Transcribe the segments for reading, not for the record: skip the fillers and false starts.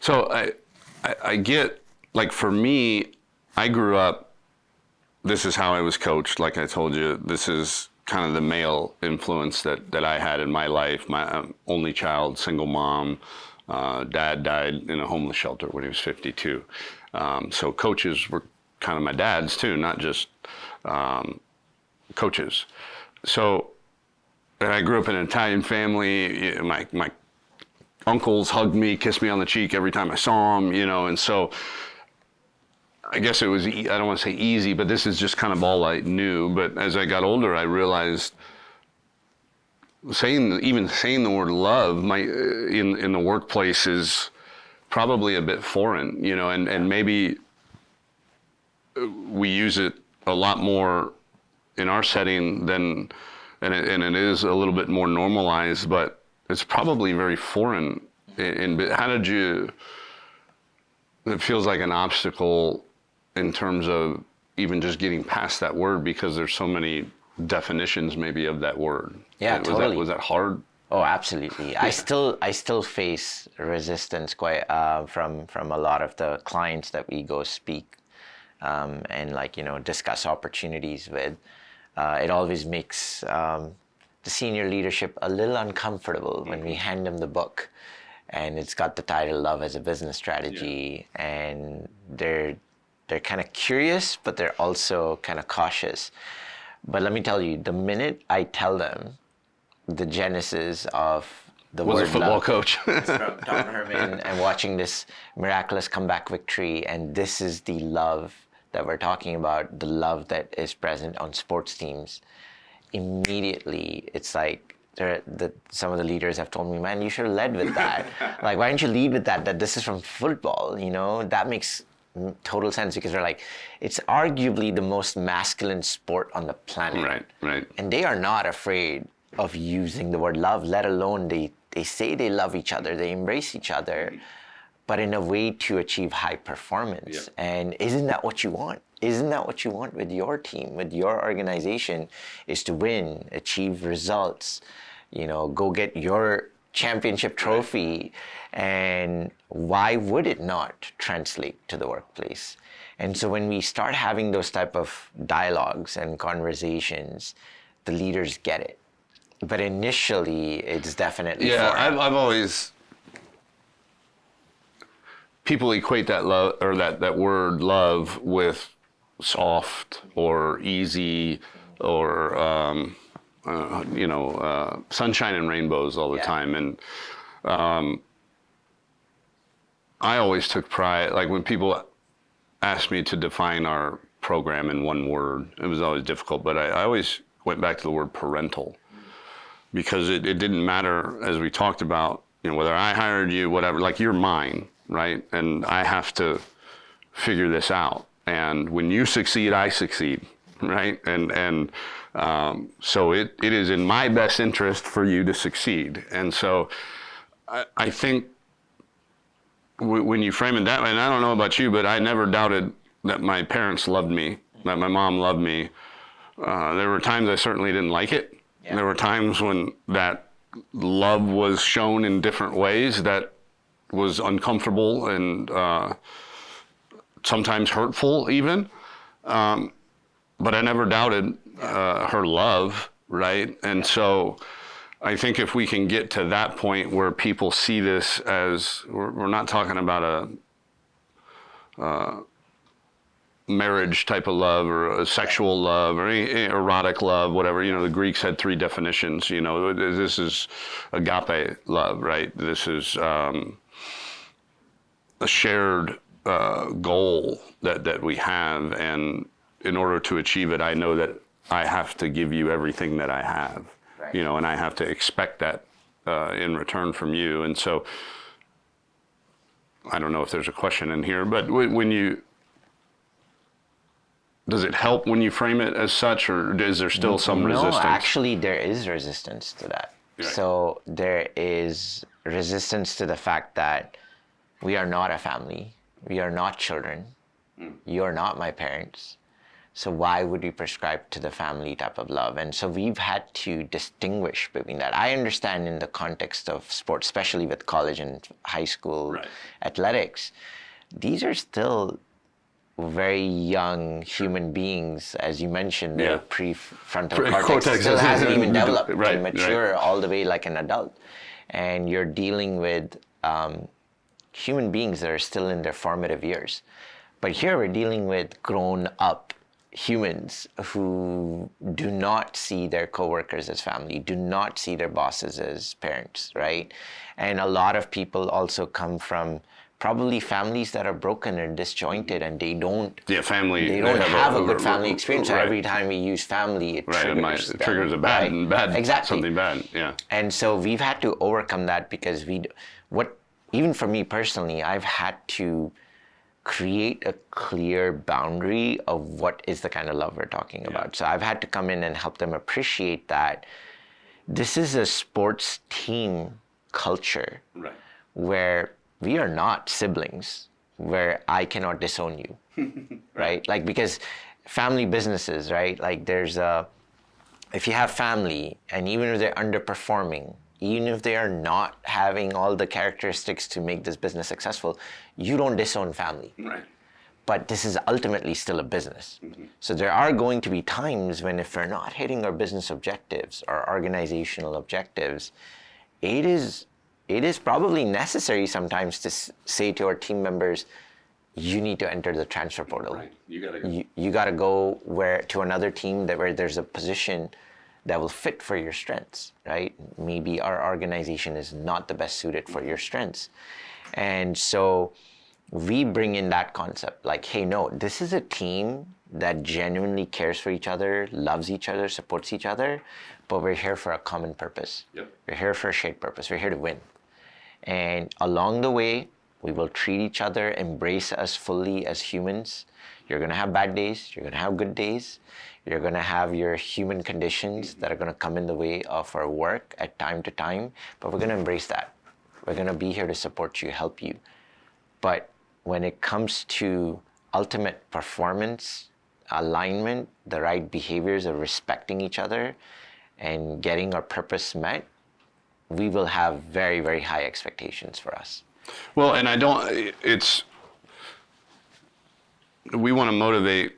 So I get, like, for me, I grew up, this is how I was coached, like I told you. This is kind of the male influence that I had in my life. My only child, single mom. Dad died in a homeless shelter when he was 52. So coaches were kind of my dads too, not just coaches. So, and I grew up in an Italian family. My uncles hugged me, kissed me on the cheek every time I saw them, and so I guess it was, I don't want to say easy, but this is just kind of all I knew. But as I got older, I realized even saying the word love in the workplace is probably a bit foreign, and maybe we use it a lot more in our setting and it is a little bit more normalized, but it's probably very foreign. How did you, it feels like an obstacle in terms of even just getting past that word, because there's so many definitions maybe of that word. Yeah, totally. Was that hard? Oh, absolutely. Yeah. I still face resistance quite from a lot of the clients that we go speak and discuss opportunities with. It always makes the senior leadership a little uncomfortable when we hand them the book, and it's got the title "Love as a Business Strategy," and they're kind of curious, but they're also kind of cautious. But let me tell you, the minute I tell them the genesis of the word was a football love, coach from Tom Herman, and watching this miraculous comeback victory, and this is the love that we're talking about, the love that is present on sports teams, immediately it's like some of the leaders have told me, man, you should have led with that. Like, why didn't you lead with that this is from football? That makes total sense, because they're like, it's arguably the most masculine sport on the planet. Right. And they are not afraid of using the word love, let alone they say they love each other, they embrace each other, but in a way to achieve high performance. Yeah. And isn't that what you want? Isn't that what you want with your team, with your organization, is to win, achieve results, go get your championship trophy? Right. And why would it not translate to the workplace? And so when we start having those type of dialogues and conversations, the leaders get it. But initially, it's definitely foreign. I've always, people equate that love, or that word love, with soft or easy or sunshine and rainbows all the time. And I always took pride, like when people asked me to define our program in one word, it was always difficult, but I always went back to the word parental, because it didn't matter, as we talked about, whether I hired you, whatever, like, you're mine, right? And I have to figure this out. And when you succeed, I succeed, right? And so it is in my best interest for you to succeed. And so I think when you frame it that way, and I don't know about you, but I never doubted that my parents loved me, that my mom loved me. There were times I certainly didn't like it. Yeah. There were times when that love was shown in different ways that was uncomfortable and sometimes hurtful even. But I never doubted her love, right? And so I think if we can get to that point where people see this as, we're not talking about a marriage type of love or a sexual love or any erotic love, whatever. The Greeks had 3 definitions. This is agape love, right? This is a shared goal that we have, and in order to achieve it, I know that I have to give you everything that I have, right. And I have to expect that in return from you. And so I don't know if there's a question in here, but does it help when you frame it as such, or is there still some resistance? No, actually there is resistance to that. Right. So there is resistance to the fact that we are not a family. We are not children. You're not my parents. So why would we prescribe to the family type of love? And so we've had to distinguish between that. I understand in the context of sports, especially with college and high school athletics, these are still very young human beings. As you mentioned, their prefrontal cortex still hasn't even developed to mature all the way like an adult. And you're dealing with human beings that are still in their formative years. But here we're dealing with grown-up humans who do not see their coworkers as family, do not see their bosses as parents, right? And a lot of people also come from probably families that are broken and disjointed, and they don't have a good family experience. So every time we use family, it triggers a bad exactly. something bad. Yeah. And so we've had to overcome that because even for me personally, I've had to create a clear boundary of what is the kind of love we're talking about. So I've had to come in and help them appreciate that this is a sports team culture where we are not siblings, where I cannot disown you, right? Like, because family businesses, right? Like if you have family and even if they're underperforming, even if they are not having all the characteristics to make this business successful, you don't disown family. Right. But this is ultimately still a business. So there are going to be times when if we're not hitting our business objectives, our organizational objectives, it is probably necessary sometimes to say to our team members, you need to enter the transfer portal. Right. You gotta go. You gotta go to another team where there's a position that will fit for your strengths, right? Maybe our organization is not the best suited for your strengths. And so we bring in that concept, like, hey, no, this is a team that genuinely cares for each other, loves each other, supports each other, but we're here for a common purpose. We're here for a shared purpose. We're here to win. And along the way, we will treat each other, embrace us fully as humans. You're gonna have bad days, you're gonna have good days. You're going to have your human conditions that are going to come in the way of our work at time to time, but we're going to embrace that. We're going to be here to support you, help you. But when it comes to ultimate performance, alignment, the right behaviors of respecting each other and getting our purpose met, we will have very, very high expectations for us. Well, and we want to motivate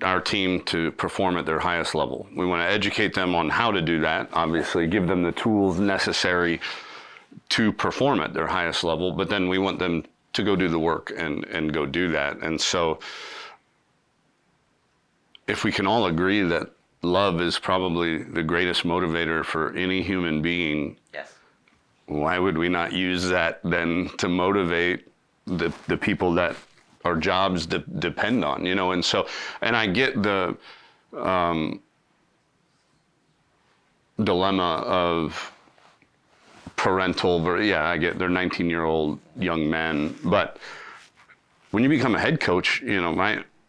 our team to perform at their highest level. We want to educate them on how to do that, obviously, give them the tools necessary to perform at their highest level, but then we want them to go do the work and go do that. And so if we can all agree that love is probably the greatest motivator for any human being, why would we not use that then to motivate the people that our jobs depend on, and so, and I get the dilemma of parental, I get they're 19-year-old young men, but when you become a head coach,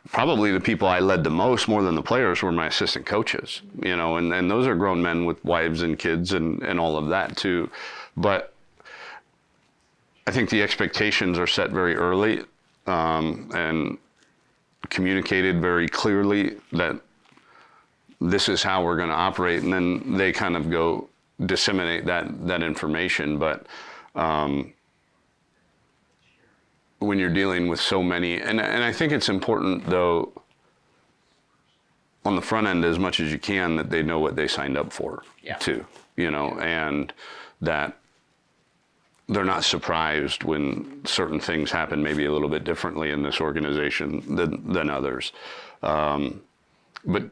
probably the people I led the most, more than the players, were my assistant coaches, and those are grown men with wives and kids and all of that too. But I think the expectations are set very early. And communicated very clearly that this is how we're going to operate, and then they kind of go disseminate that information. But when you're dealing with so many, and I think it's important, though, on the front end as much as you can, that they know what they signed up for, too, and that they're not surprised when certain things happen maybe a little bit differently in this organization than others. But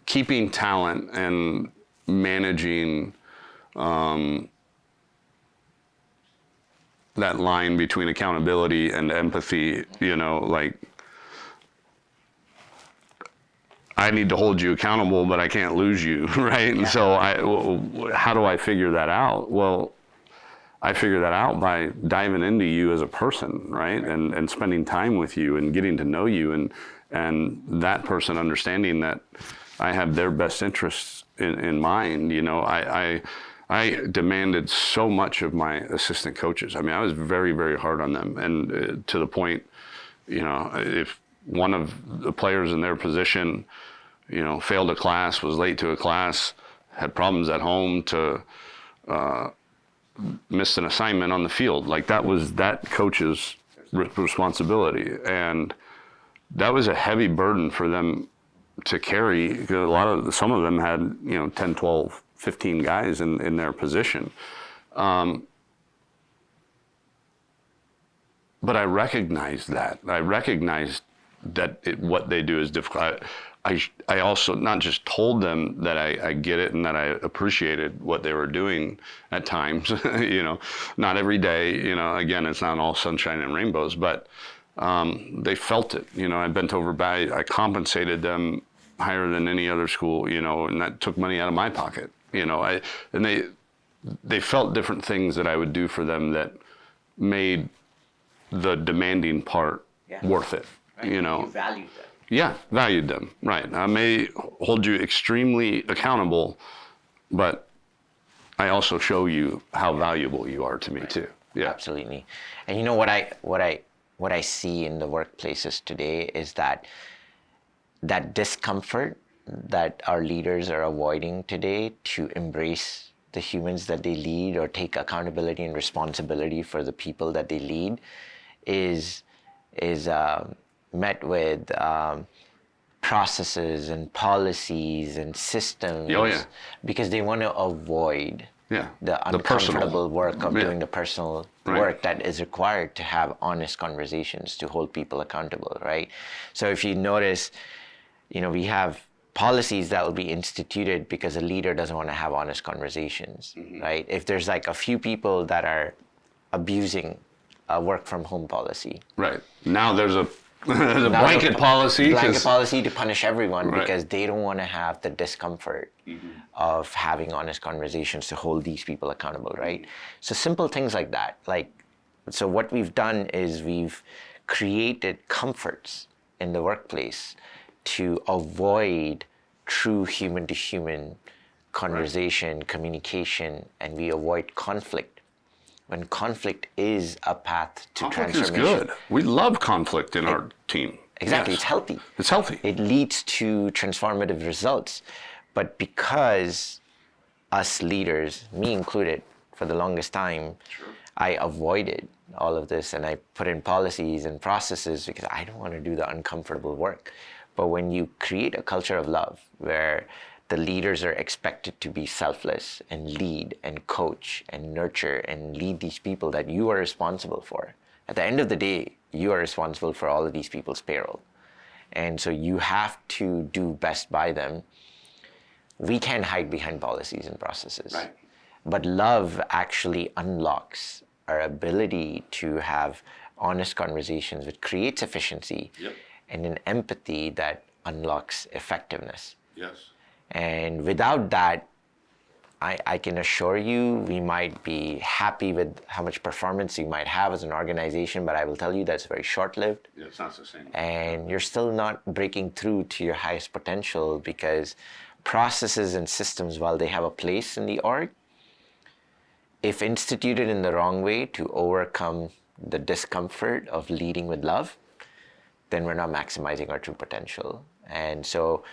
keeping talent and managing that line between accountability and empathy, like, I need to hold you accountable, but I can't lose you, right? And so how do I figure that out? Well, I figure that out by diving into you as a person, right? And spending time with you and getting to know you, and that person understanding that I have their best interests in mind. I demanded so much of my assistant coaches. I mean, I was very, very hard on them, and to the point, if one of the players in their position, failed a class, was late to a class, had problems at home, to missed an assignment on the field. Like, that was that coach's responsibility. And that was a heavy burden for them to carry, because some of them had, 10, 12, 15 guys in their position. But I recognized that. I recognized that what they do is difficult. I also not just told them that I get it and that I appreciated what they were doing at times, not every day, again, it's not all sunshine and rainbows, but they felt it. I bent over back, I compensated them higher than any other school, and that took money out of my pocket, and they felt different things that I would do for them that made the demanding part worth it, right. You valued them. Yeah, valued them, right. I may hold you extremely accountable, but I also show you how valuable you are to me, too. Yeah, absolutely. And what I see in the workplaces today is that discomfort that our leaders are avoiding today to embrace the humans that they lead or take accountability and responsibility for the people that they lead is met with processes and policies and systems, because they want to avoid the uncomfortable work of doing the personal work that is required to have honest conversations, to hold people accountable, right? So if you notice, we have policies that will be instituted because a leader doesn't want to have honest conversations, right? If there's like a few people that are abusing a work from home policy. Right. Now there's a blanket policy. Blanket policy to punish everyone, because they don't want to have the discomfort of having honest conversations to hold these people accountable, right? So simple things like that. So what we've done is we've created comforts in the workplace to avoid true human-to-human conversation, communication, and we avoid conflict. When conflict is a path to transformation. Conflict is good. We love conflict in our team. Exactly, Yes. It's healthy. It's healthy. It leads to transformative results. But because us leaders, me included, for the longest time, I avoided all of this and I put in policies and processes because I don't want to do the uncomfortable work. But when you create a culture of love where the leaders are expected to be selfless and lead and coach and nurture and lead these people that you are responsible for. At the end of the day, you are responsible for all of these people's payroll. And so you have to do best by them. We can't hide behind policies and processes. Right. But love actually unlocks our ability to have honest conversations, which creates efficiency, and an empathy that unlocks effectiveness. Yes. And without that, I can assure you, we might be happy with how much performance you might have as an organization, but I will tell you that's very short-lived. Yeah, it's not sustainable. And you're still not breaking through to your highest potential, because processes and systems, while they have a place in the org, if instituted in the wrong way to overcome the discomfort of leading with love, then we're not maximizing our true potential. And so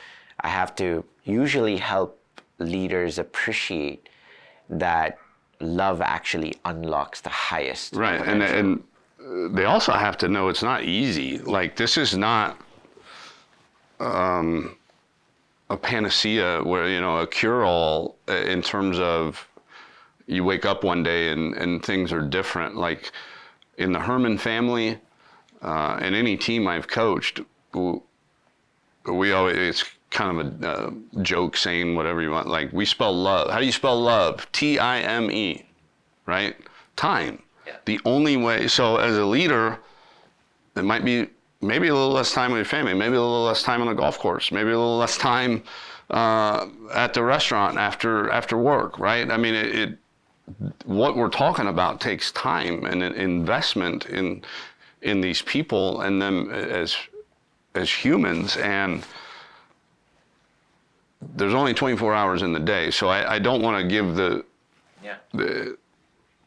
I have to usually help leaders appreciate that love actually unlocks the highest potential. And they also have to know it's not easy. Like, this is not a panacea where, a cure-all in terms of you wake up one day and things are different. Like, in the Herman family, and any team I've coached, we always, it's kind of a joke saying whatever you want. Like, we spell love. How do you spell love? T-I-M-E, right? Time. Yeah. The only way. So as a leader, it might be maybe a little less time with your family, maybe a little less time on the golf course, maybe a little less time at the restaurant after work, right? I mean, what we're talking about takes time and an investment in these people and them as humans, and there's only 24 hours in the day, so I don't want to give the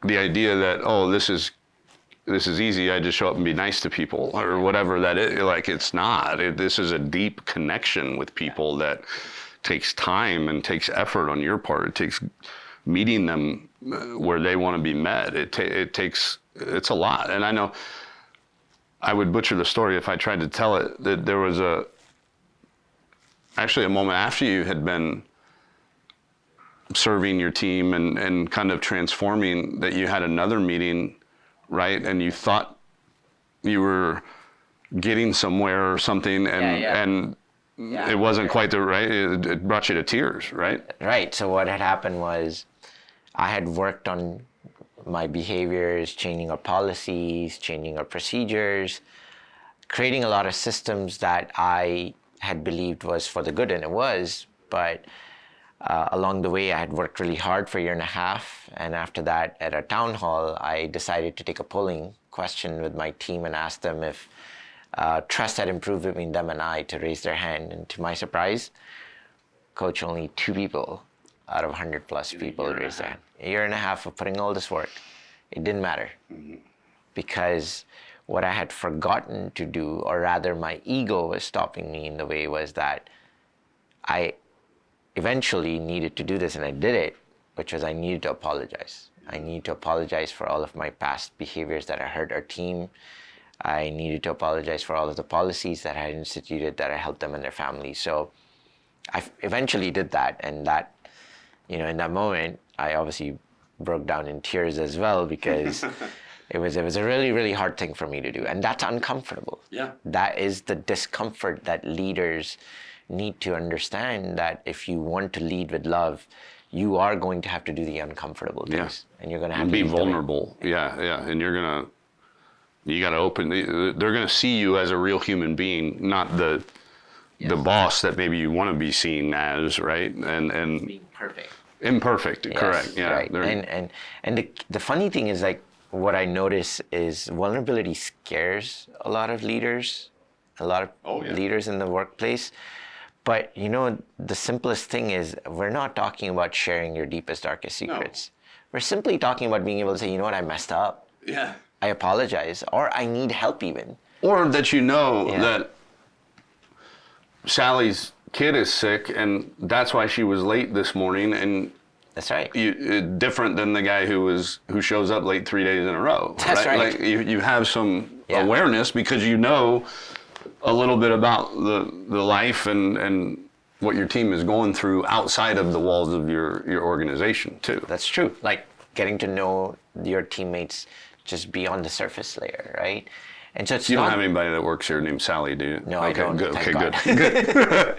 idea that, oh, this is this is easy. I just show up and be nice to people or whatever that is. Like, it's not. This is a deep connection with people that takes time and takes effort on your part. It takes meeting them where they want to be met. It's a lot. And I know I would butcher the story if I tried to tell it, that there was actually a moment after you had been serving your team and kind of transforming, that you had another meeting, right? And you thought you were getting somewhere or something, and it wasn't quite the right. It brought you to tears, right? Right. So what had happened was, I had worked on my behaviors, changing our policies, changing our procedures, creating a lot of systems that I had believed was for the good, and it was. But along the way, I had worked really hard for a year and a half, and after that, at a town hall, I decided to take a polling question with my team and ask them if trust had improved between them and I, to raise their hand. And to my surprise, Coach, only 2 people out of 100 plus people raised their hand. A year and a half of putting all this work, it didn't matter. Because what I had forgotten to do, or rather my ego was stopping me in the way, was that I eventually needed to do this, and I did it, which was I needed to apologize. I needed to apologize for all of my past behaviors that I hurt our team. I needed to apologize for all of the policies that I had instituted that I helped them and their families. So I eventually did that, and that, in that moment, I obviously broke down in tears as well, because it was a really, really hard thing for me to do, and that's uncomfortable. Yeah. That is the discomfort that leaders need to understand, that if you want to lead with love, you are going to have to do the uncomfortable things, and you're going to have to be vulnerable. Yeah, and you got to open. They're going to see you as a real human being, not the boss that maybe you want to be seen as, right? And being perfect. Imperfect, Yes, correct. Yeah. Right. And the funny thing is, like, what I notice is vulnerability scares a lot of leaders, leaders in the workplace. But the simplest thing is, we're not talking about sharing your deepest, darkest secrets. No. We're simply talking about being able to say, you know what, I messed up. Yeah. I apologize, or I need help even. Or that that Sally's kid is sick, and that's why she was late this morning, and that's right. Different than the guy who shows up late 3 days in a row. That's right. Like you have some awareness, because a little bit about the life and what your team is going through outside of the walls of your organization too. That's true. Like getting to know your teammates just beyond the surface layer, right? And so it's you don't have anybody that works here named Sally, do you? No, I don't. Good. Okay, God. good.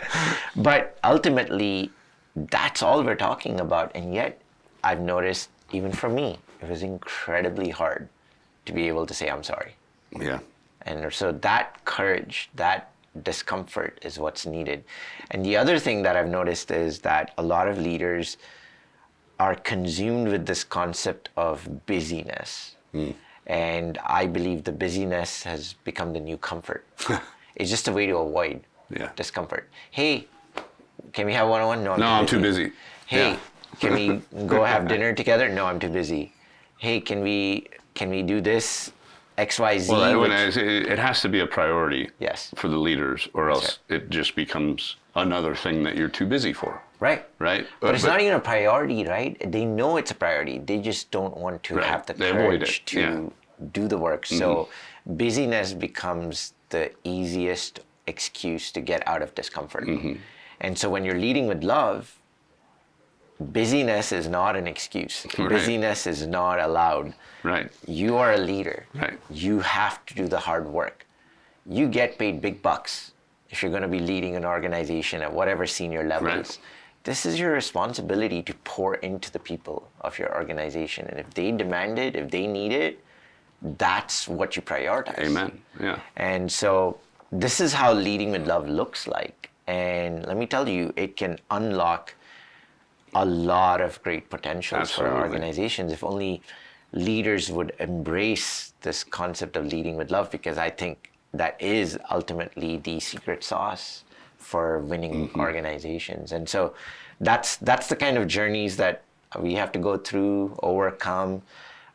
But ultimately, that's all we're talking about. And yet, I've noticed, even for me, it was incredibly hard to be able to say, I'm sorry. Yeah. And so that courage, that discomfort is what's needed. And the other thing that I've noticed is that a lot of leaders are consumed with this concept of busyness. And I believe the busyness has become the new comfort. It's just a way to avoid discomfort. Hey, can we have one-on-one? No, I'm too busy. Hey, can we go have dinner together? No, I'm too busy. Hey, can we do this? XYZ. Well, it has to be a priority for the leaders, or else it just becomes another thing that you're too busy for. Right. Right. But it's not even a priority, right? They know it's a priority. They just don't want to have the courage to do the work. So busyness becomes the easiest excuse to get out of discomfort. And so when you're leading with love, busyness is not an excuse. Right. Busyness is not allowed. Right. You are a leader. Right. You have to do the hard work. You get paid big bucks if you're going to be leading an organization at whatever senior levels. Right. This is your responsibility to pour into the people of your organization. And if they demand it, if they need it, that's what you prioritize. Amen. Yeah. And so this is how leading with love looks like. And let me tell you, it can unlock a lot of great potentials for organizations if only leaders would embrace this concept of leading with love, because I think that is ultimately the secret sauce for winning organizations. And so that's the kind of journeys that we have to go through, overcome.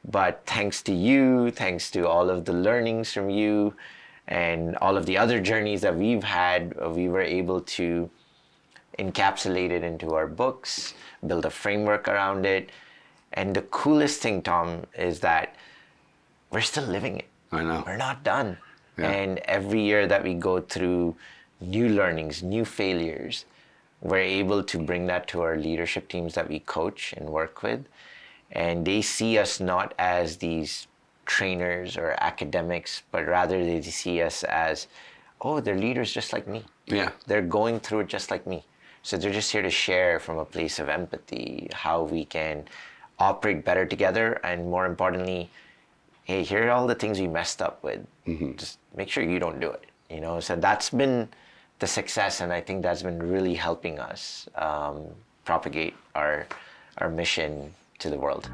But thanks to you, thanks to all of the learnings from you and all of the other journeys that we've had, we were able to encapsulate it into our books, build a framework around it. And the coolest thing, Tom, is that we're still living it. I know. We're not done. Yeah. And every year that we go through new learnings, new failures, we're able to bring that to our leadership teams that we coach and work with. And they see us not as these trainers or academics, but rather they see us as, oh, they're leaders just like me. Yeah. They're going through it just like me. So they're just here to share from a place of empathy, how we can operate better together, and more importantly, hey, here are all the things we messed up with. Just make sure you don't do it. You know, so that's been the success, and I think that's been really helping us propagate our mission to the world.